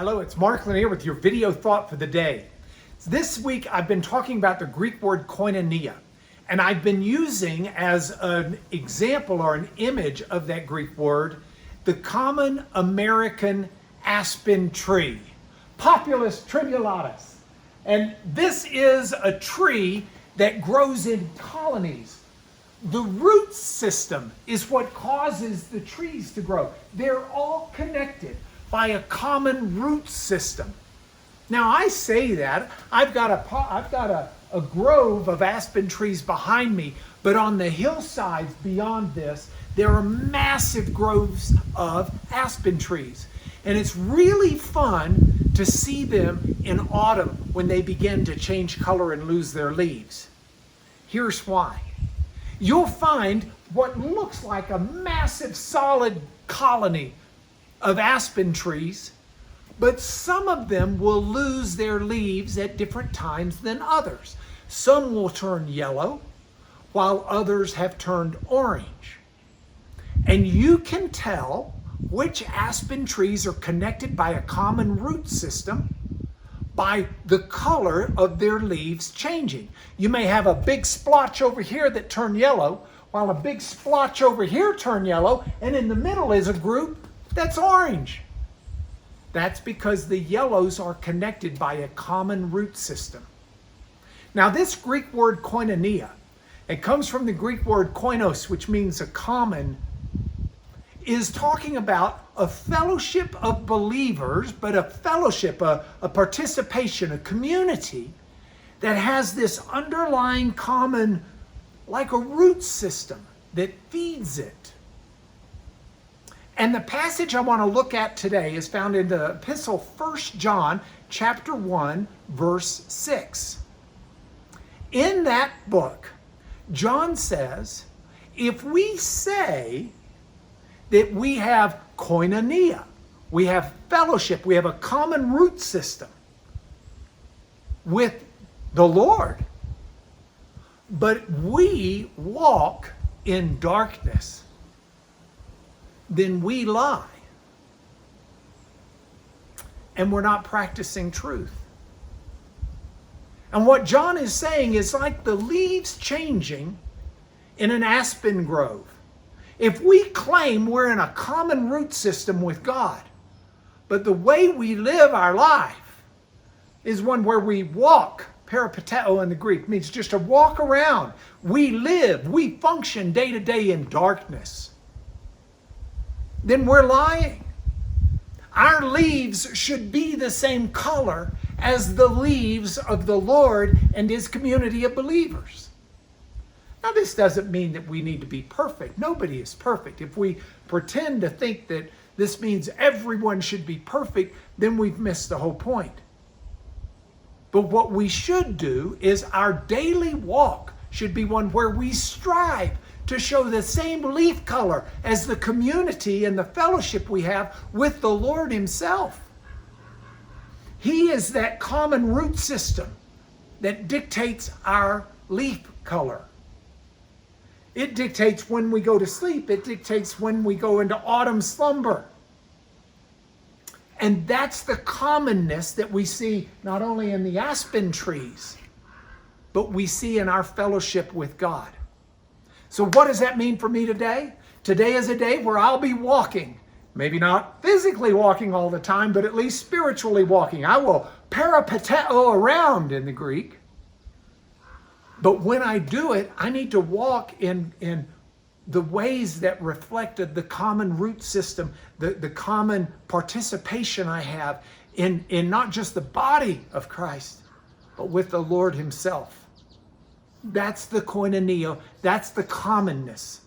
Hello, it's Mark Lanier with your video thought for the day. This week I've been talking about the Greek word koinonia, and I've been using as an example or an image of that Greek word the common American aspen tree, Populus tribulatus. And this is a tree that grows in colonies. The root system is what causes the trees to grow. They're all connected by a common root system. Now I say that, I've got a grove of aspen trees behind me, but on the hillsides beyond this, there are massive groves of aspen trees. And it's really fun to see them in autumn when they begin to change color and lose their leaves. Here's why. You'll find what looks like a massive solid colony of aspen trees, but some of them will lose their leaves at different times than others. Some will turn yellow, while others have turned orange. And you can tell which aspen trees are connected by a common root system by the color of their leaves changing. You may have a big splotch over here that turn yellow, while a big splotch over here turn yellow, and in the middle is a group that's orange. That's because the yellows are connected by a common root system. Now this Greek word koinonia, it comes from the Greek word koinos, which means a common, is talking about a fellowship of believers, but a fellowship, a participation, a community that has this underlying common, like a root system that feeds it. And the passage I want to look at today is found in the epistle 1 John chapter 1, verse 6. In that book, John says, if we say that we have koinonia, we have fellowship, we have a common root system with the Lord, but we walk in darkness, then we lie. And we're not practicing truth. And what John is saying is like the leaves changing in an aspen grove. If we claim we're in a common root system with God, but the way we live our life is one where we walk, peripateo in the Greek, means just to walk around. We live, we function day to day in darkness. Then we're lying. Our leaves should be the same color as the leaves of the Lord and His community of believers. Now, this doesn't mean that we need to be perfect. Nobody is perfect. If we pretend to think that this means everyone should be perfect, then we've missed the whole point. But what we should do is our daily walk should be one where we strive to show the same leaf color as the community and the fellowship we have with the Lord Himself. He is that common root system that dictates our leaf color. It dictates when we go to sleep. It dictates when we go into autumn slumber. And that's the commonness that we see not only in the aspen trees, but we see in our fellowship with God. So what does that mean for me today? Today is a day where I'll be walking. Maybe not physically walking all the time, but at least spiritually walking. I will peripateo around in the Greek. But when I do it, I need to walk in the ways that reflected the common root system, the common participation I have in not just the body of Christ, but with the Lord Himself. That's the koinonia, that's the commonness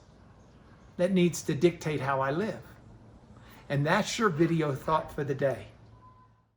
that needs to dictate how I live. And that's your video thought for the day.